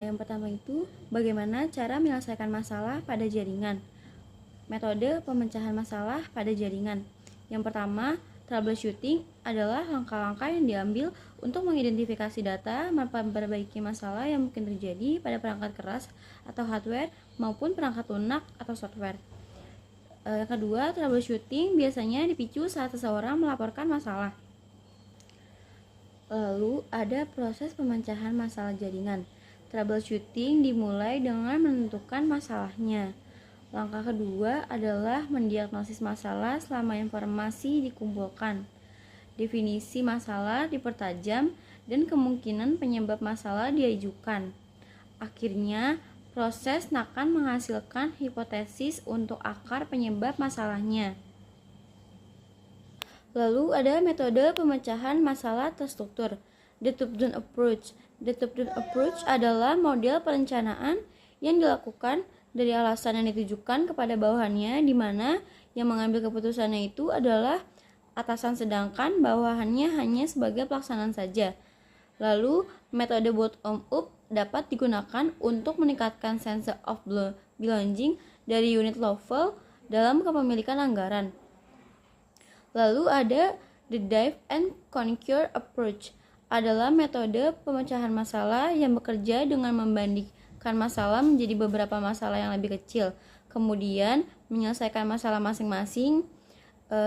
Yang pertama itu, bagaimana cara menyelesaikan masalah pada jaringan. Metode pemecahan masalah pada jaringan. Yang pertama, troubleshooting adalah langkah-langkah yang diambil untuk mengidentifikasi data, memperbaiki masalah yang mungkin terjadi pada perangkat keras atau hardware maupun perangkat lunak atau software. Yang kedua, troubleshooting biasanya dipicu saat seseorang melaporkan masalah. Lalu ada proses pemecahan masalah jaringan. Troubleshooting dimulai dengan menentukan masalahnya. Langkah kedua adalah mendiagnosis masalah selama informasi dikumpulkan. Definisi masalah dipertajam dan kemungkinan penyebab masalah diajukan. Akhirnya, proses akan menghasilkan hipotesis untuk akar penyebab masalahnya. Lalu ada metode pemecahan masalah terstruktur, the top-down approach. The top-down approach adalah model perencanaan yang dilakukan dari alasan yang ditujukan kepada bawahannya, di mana yang mengambil keputusannya itu adalah atasan sedangkan bawahannya hanya sebagai pelaksanaan saja. Lalu, metode bottom up dapat digunakan untuk meningkatkan sense of belonging dari unit level dalam kepemilikan anggaran. Lalu ada the divide and conquer approach, adalah metode pemecahan masalah yang bekerja dengan membandingkan masalah menjadi beberapa masalah yang lebih kecil, kemudian menyelesaikan masalah masing-masing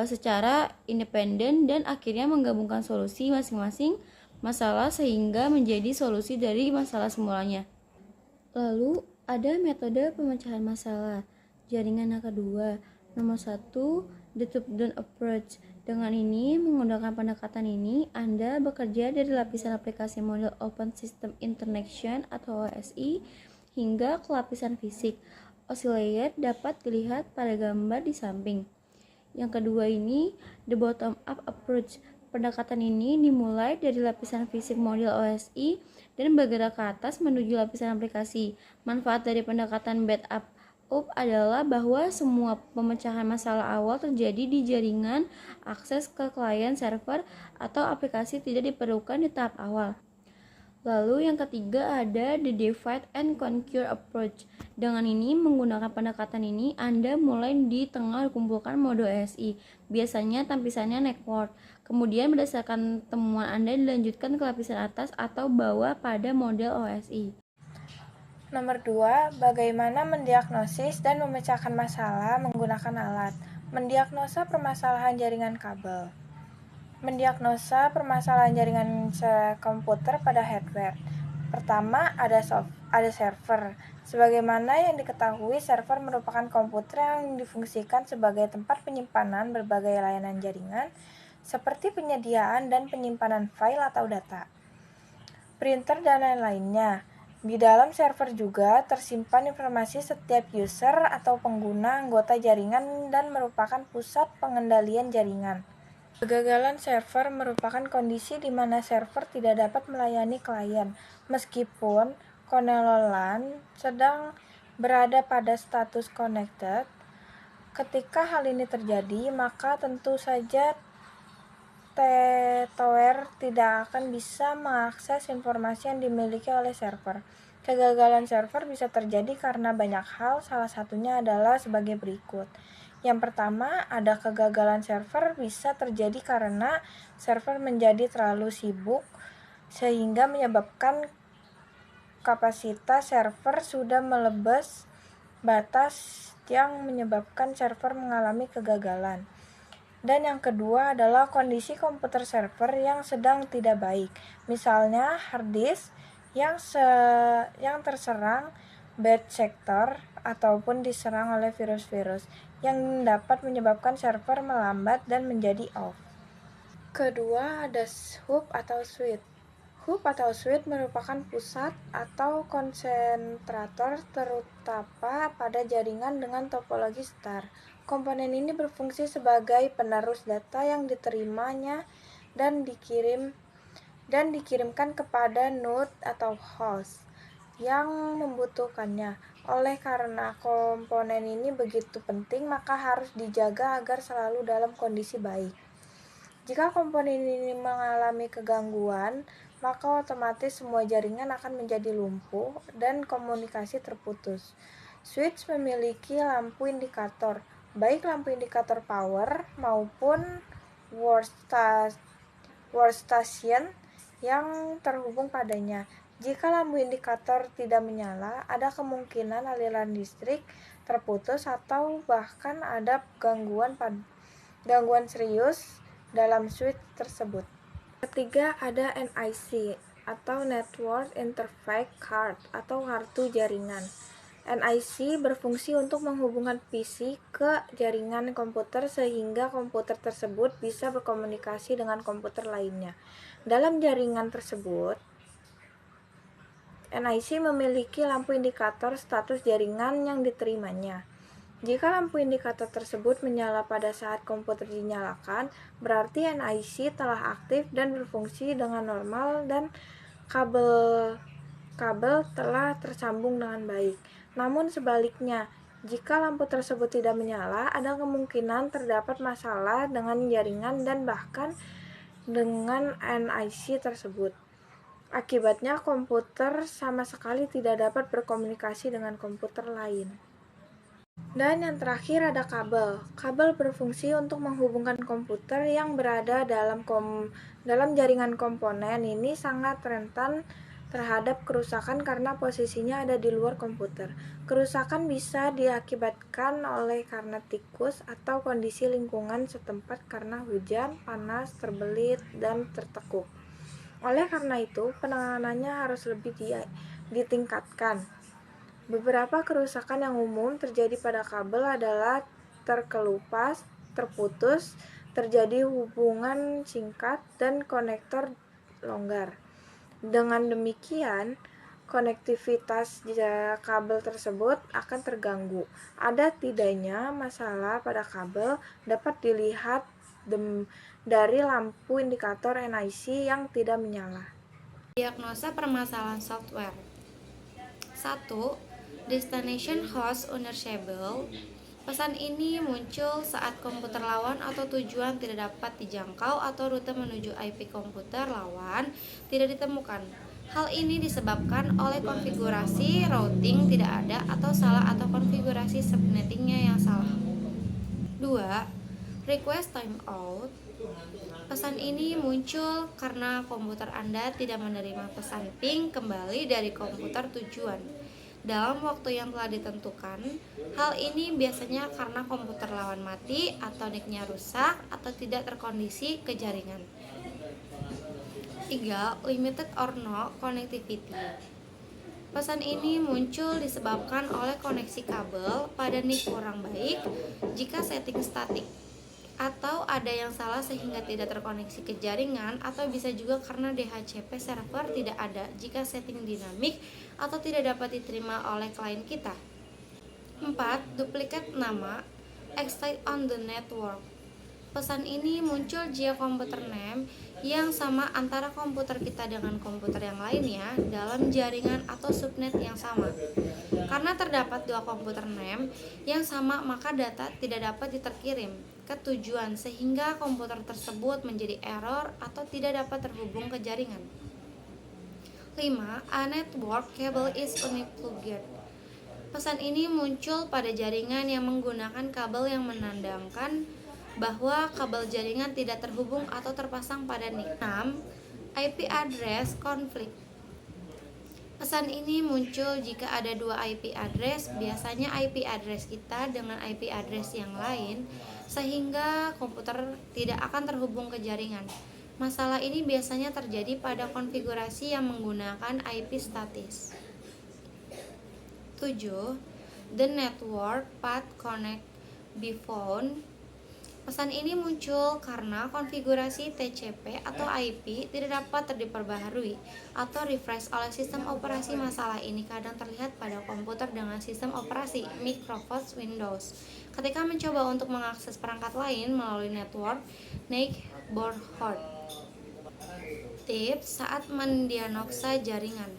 secara independen dan akhirnya menggabungkan solusi masing-masing masalah sehingga menjadi solusi dari masalah semulanya. Lalu ada metode pemecahan masalah jaringan yang kedua. Nomor 1, the top-down approach. Dengan ini, menggunakan pendekatan ini, Anda bekerja dari lapisan aplikasi model Open System Interaction atau OSI hingga ke lapisan fisik. OSI layer dapat dilihat pada gambar di samping. Yang kedua ini, the bottom-up approach. Pendekatan ini dimulai dari lapisan fisik model OSI dan bergerak ke atas menuju lapisan aplikasi. Manfaat dari pendekatan bottom-up adalah bahwa semua pemecahan masalah awal terjadi di jaringan, akses ke klien server atau aplikasi tidak diperlukan di tahap awal. Lalu yang ketiga ada the divide and conquer approach. Dengan ini, menggunakan pendekatan ini, Anda mulai di tengah kumpulkan mode OSI, biasanya tampisannya network. Kemudian berdasarkan temuan Anda dilanjutkan ke lapisan atas atau bawah pada model OSI. Nomor 2, bagaimana mendiagnosis dan memecahkan masalah menggunakan alat. Mendiagnosa permasalahan jaringan kabel. Mendiagnosa permasalahan jaringan komputer pada hardware. Pertama, ada server. Sebagaimana yang diketahui, server merupakan komputer yang difungsikan sebagai tempat penyimpanan berbagai layanan jaringan, seperti penyediaan dan penyimpanan file atau data, printer, dan lain-lainnya. Di dalam server juga tersimpan informasi setiap user atau pengguna anggota jaringan dan merupakan pusat pengendalian jaringan. Kegagalan server merupakan kondisi di mana server tidak dapat melayani klien, meskipun konelolan sedang berada pada status connected. Ketika hal ini terjadi, maka tentu saja tower tidak akan bisa mengakses informasi yang dimiliki oleh server. Kegagalan server bisa terjadi karena banyak hal, salah satunya adalah sebagai berikut. Yang pertama, ada kegagalan server bisa terjadi karena server menjadi terlalu sibuk sehingga menyebabkan kapasitas server sudah melebas batas yang menyebabkan server mengalami kegagalan. Dan yang kedua adalah kondisi komputer server yang sedang tidak baik. Misalnya hard disk yang terserang bad sector ataupun diserang oleh virus-virus yang dapat menyebabkan server melambat dan menjadi off. Kedua ada hub atau switch. Hub atau switch merupakan pusat atau konsentrator terutama pada jaringan dengan topologi star. Komponen ini berfungsi sebagai penerus data yang diterimanya dan dikirimkan kepada node atau host yang membutuhkannya. Oleh karena komponen ini begitu penting, maka harus dijaga agar selalu dalam kondisi baik. Jika komponen ini mengalami kegangguan, maka otomatis semua jaringan akan menjadi lumpuh dan komunikasi terputus. Switch memiliki lampu indikator, baik lampu indikator power maupun workstation yang terhubung padanya. Jika lampu indikator tidak menyala, ada kemungkinan aliran listrik terputus atau bahkan ada gangguan serius dalam switch tersebut. Ketiga, ada NIC atau Network Interface Card atau kartu jaringan. NIC berfungsi untuk menghubungkan PC ke jaringan komputer sehingga komputer tersebut bisa berkomunikasi dengan komputer lainnya. Dalam jaringan tersebut, NIC memiliki lampu indikator status jaringan yang diterimanya. Jika lampu indikator tersebut menyala pada saat komputer dinyalakan, berarti NIC telah aktif dan berfungsi dengan normal dan kabel telah tersambung dengan baik. Namun sebaliknya, jika lampu tersebut tidak menyala, ada kemungkinan terdapat masalah dengan jaringan dan bahkan dengan NIC tersebut. Akibatnya, komputer sama sekali tidak dapat berkomunikasi dengan komputer lain. Dan yang terakhir ada kabel. Kabel berfungsi untuk menghubungkan komputer yang berada dalam jaringan komponen ini sangat rentan terhadap kerusakan karena posisinya ada di luar komputer. Kerusakan bisa diakibatkan karena tikus atau kondisi lingkungan setempat karena hujan, panas, terbelit, dan tertekuk. Oleh karena itu, penanganannya harus lebih ditingkatkan. Beberapa kerusakan yang umum terjadi pada kabel adalah terkelupas, terputus, terjadi hubungan singkat, dan konektor longgar. Dengan demikian, konektivitas kabel tersebut akan terganggu. Ada tidaknya masalah pada kabel dapat dilihat dari lampu indikator NIC yang tidak menyala. Diagnosa permasalahan software. 1. Destination host unreachable. Pesan ini muncul saat komputer lawan atau tujuan tidak dapat dijangkau atau rute menuju IP komputer lawan tidak ditemukan. Hal ini disebabkan oleh konfigurasi routing tidak ada atau salah atau konfigurasi subnettingnya yang salah. 2. Request timeout. Pesan ini muncul karena komputer Anda tidak menerima pesan ping kembali dari komputer tujuan dalam waktu yang telah ditentukan. Hal ini biasanya karena komputer lawan mati atau NIC-nya rusak atau tidak terkondisi ke jaringan. 3. Limited or no connectivity. Pesan ini muncul disebabkan oleh koneksi kabel pada NIC kurang baik jika setting statik, atau ada yang salah sehingga tidak terkoneksi ke jaringan, atau bisa juga karena DHCP server tidak ada jika setting dinamik atau tidak dapat diterima oleh klien kita. 4. Duplicate nama exist on the network. Pesan ini muncul jika komputer name yang sama antara komputer kita dengan komputer yang lainnya dalam jaringan atau subnet yang sama. Karena terdapat dua komputer name yang sama, maka data tidak dapat diterkirim ke tujuan sehingga komputer tersebut menjadi error atau tidak dapat terhubung ke jaringan. 5. A network cable is unplugged. Pesan ini muncul pada jaringan yang menggunakan kabel yang menandakan bahwa kabel jaringan tidak terhubung atau terpasang pada NIC. 6. IP address conflict. Pesan ini muncul jika ada dua IP address, biasanya IP address kita dengan IP address yang lain, sehingga komputer tidak akan terhubung ke jaringan. Masalah ini biasanya terjadi pada konfigurasi yang menggunakan IP statis. 7. The network path connect be found. Pesan ini muncul karena konfigurasi TCP atau IP tidak dapat diperbaharui atau refresh oleh sistem operasi. Masalah ini kadang terlihat pada komputer dengan sistem operasi Microsoft Windows ketika mencoba untuk mengakses perangkat lain melalui network NIC board. Tips saat mendiagnosa jaringan.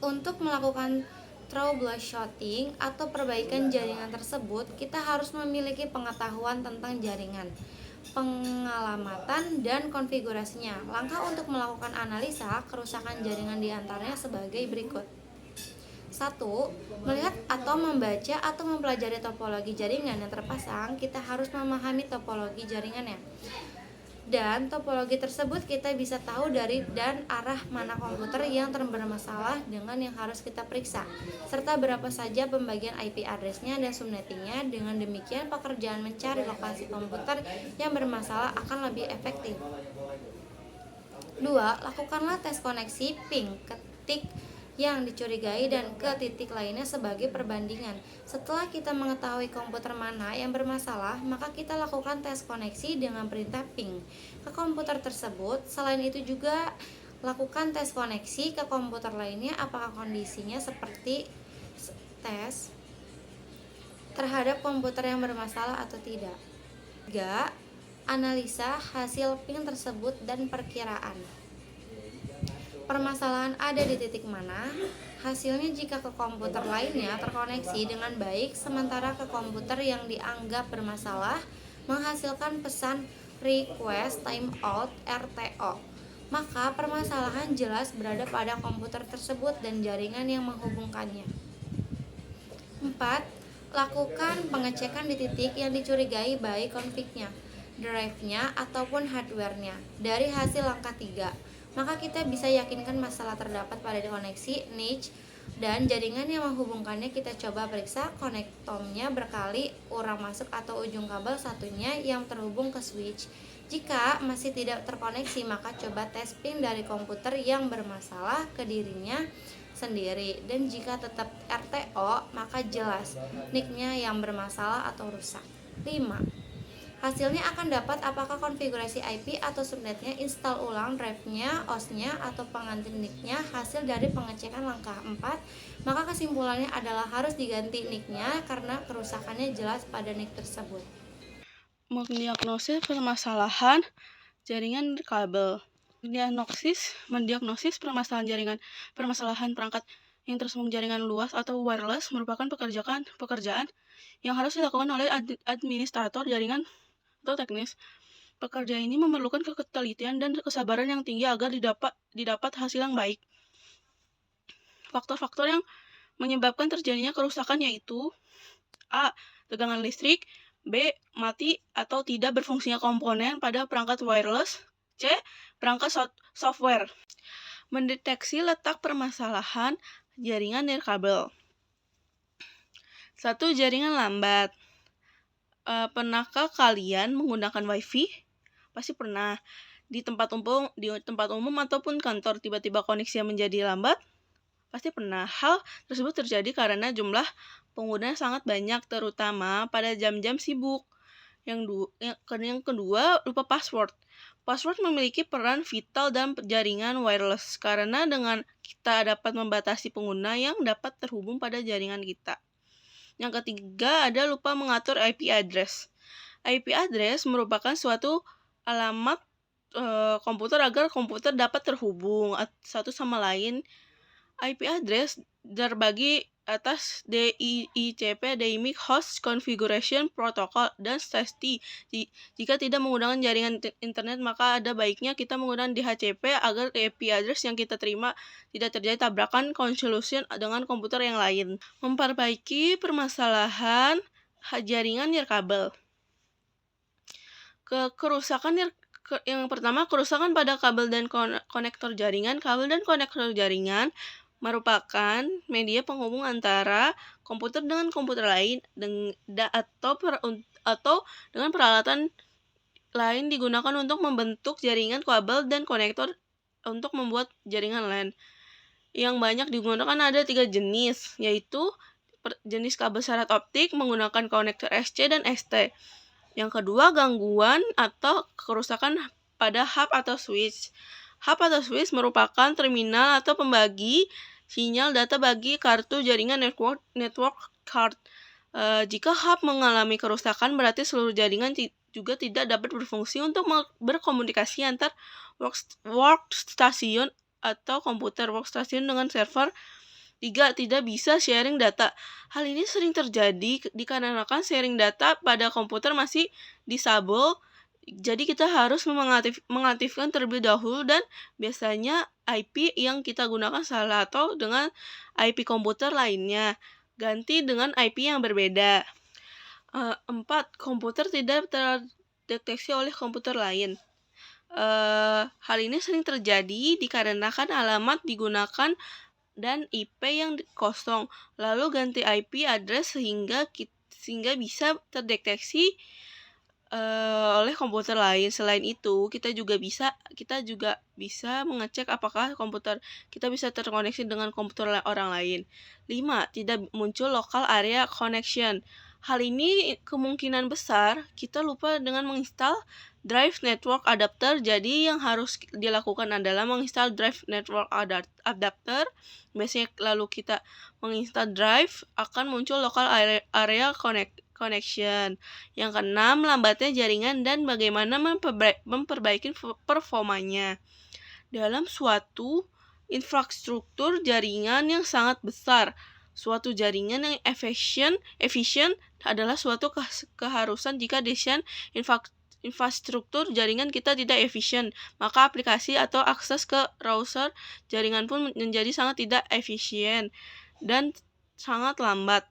Untuk melakukan troubleshooting atau perbaikan jaringan tersebut, kita harus memiliki pengetahuan tentang jaringan. pengalamatan, dan konfigurasinya. Langkah untuk melakukan analisa kerusakan jaringan di antaranya sebagai berikut. 1. Melihat atau membaca atau mempelajari topologi jaringan yang terpasang, kita harus memahami topologi jaringannya. Dan topologi tersebut kita bisa tahu dari dan arah mana komputer yang bermasalah dengan yang harus kita periksa, serta berapa saja pembagian IP address-nya dan subnettingnya. Dengan demikian, pekerjaan mencari lokasi komputer yang bermasalah akan lebih efektif. 2. Lakukanlah tes koneksi ping ke titik yang dicurigai dan ke titik lainnya sebagai perbandingan. Setelah kita mengetahui komputer mana yang bermasalah, maka kita lakukan tes koneksi dengan perintah ping ke komputer tersebut. Selain itu juga lakukan tes koneksi ke komputer lainnya apakah kondisinya seperti tes terhadap komputer yang bermasalah atau tidak. 3. Analisa hasil ping tersebut dan perkiraan permasalahan ada di titik mana. Hasilnya jika ke komputer lainnya terkoneksi dengan baik, sementara ke komputer yang dianggap bermasalah menghasilkan pesan request timeout (RTO), maka permasalahan jelas berada pada komputer tersebut dan jaringan yang menghubungkannya. 4. Lakukan pengecekan di titik yang dicurigai baik config-nya, drive-nya, ataupun hardware-nya. Dari hasil langkah 3, maka kita bisa yakinkan masalah terdapat pada koneksi, niche, dan jaringan yang menghubungkannya. Kita coba periksa konektomnya berkali, urang masuk atau ujung kabel satunya yang terhubung ke switch. Jika masih tidak terkoneksi, maka coba tes pin dari komputer yang bermasalah ke dirinya sendiri. Dan jika tetap RTO, maka jelas NIC-nya yang bermasalah atau rusak. 5. Hasilnya akan dapat apakah konfigurasi IP atau subnetnya, install ulang drive-nya, OS-nya, atau pengganti NIC-nya. Hasil dari pengecekan langkah 4, maka kesimpulannya adalah harus diganti NIC-nya karena kerusakannya jelas pada NIC tersebut. Mendiagnosis permasalahan jaringan kabel. Mendiagnosis permasalahan jaringan. Permasalahan perangkat yang tersambung jaringan luas atau wireless merupakan pekerjaan yang harus dilakukan oleh administrator jaringan atau teknis. Pekerjaan ini memerlukan ketelitian dan kesabaran yang tinggi agar didapat hasil yang baik. Faktor-faktor yang menyebabkan terjadinya kerusakan yaitu: A. Tegangan listrik. B. Mati atau tidak berfungsinya komponen pada perangkat wireless. C. Perangkat software. Mendeteksi letak permasalahan jaringan nirkabel. 1. Jaringan lambat. Pernahkah kalian menggunakan WiFi? Pasti pernah. Di tempat umum ataupun kantor tiba-tiba koneksi menjadi lambat? Pasti pernah. Hal tersebut terjadi karena jumlah pengguna sangat banyak, terutama pada jam-jam sibuk. Yang kedua, lupa password. Password memiliki peran vital dalam jaringan wireless karena dengan kita dapat membatasi pengguna yang dapat terhubung pada jaringan kita. Yang ketiga ada lupa mengatur IP address. IP address merupakan suatu alamat komputer agar komputer dapat terhubung satu sama lain. IP address terbagi atas DHCP Dynamic Host Configuration Protocol dan SAST. Jika tidak menggunakan jaringan internet, maka ada baiknya kita menggunakan DHCP agar IP address yang kita terima tidak terjadi tabrakan convolution dengan komputer yang lain. Memperbaiki permasalahan jaringan nirkabel. Yang pertama, kerusakan pada kabel dan konektor jaringan. Kabel dan konektor jaringan merupakan media penghubung antara komputer dengan komputer lain atau dengan peralatan lain digunakan untuk membentuk jaringan kabel dan konektor untuk membuat jaringan LAN. Yang banyak digunakan ada 3 jenis, yaitu jenis kabel syarat optik menggunakan konektor SC dan ST. Yang kedua, gangguan atau kerusakan pada hub atau switch. Hub atau switch merupakan terminal atau pembagi sinyal data bagi kartu jaringan network card. Jika hub mengalami kerusakan, berarti seluruh jaringan juga tidak dapat berfungsi untuk berkomunikasi antar workstation atau komputer workstation dengan server. 3. Tidak bisa sharing data. Hal ini sering terjadi dikarenakan sharing data pada komputer masih disable Jadi kita harus mengaktifkan terlebih dahulu, dan biasanya IP yang kita gunakan salah atau dengan IP komputer lainnya. Ganti dengan IP yang berbeda. 4. Komputer tidak terdeteksi oleh komputer lain. Hal ini sering terjadi dikarenakan alamat digunakan dan IP yang kosong, lalu ganti IP address sehingga bisa terdeteksi oleh komputer lain. Selain itu, kita juga bisa mengecek apakah komputer kita bisa terkoneksi dengan komputer orang lain. 5. Tidak muncul local area connection. Hal ini kemungkinan besar kita lupa dengan menginstal Drive Network Adapter. Jadi yang harus dilakukan adalah menginstal Drive Network Adapter. Biasanya lalu kita menginstal Drive, akan muncul local area connection. Yang keenam, lambatnya jaringan dan bagaimana memperbaiki performanya. Dalam suatu infrastruktur jaringan yang sangat besar, suatu jaringan yang efisien adalah suatu keharusan. Jika desain infrastruktur jaringan kita tidak efisien, maka aplikasi atau akses ke browser jaringan pun menjadi sangat tidak efisien dan sangat lambat.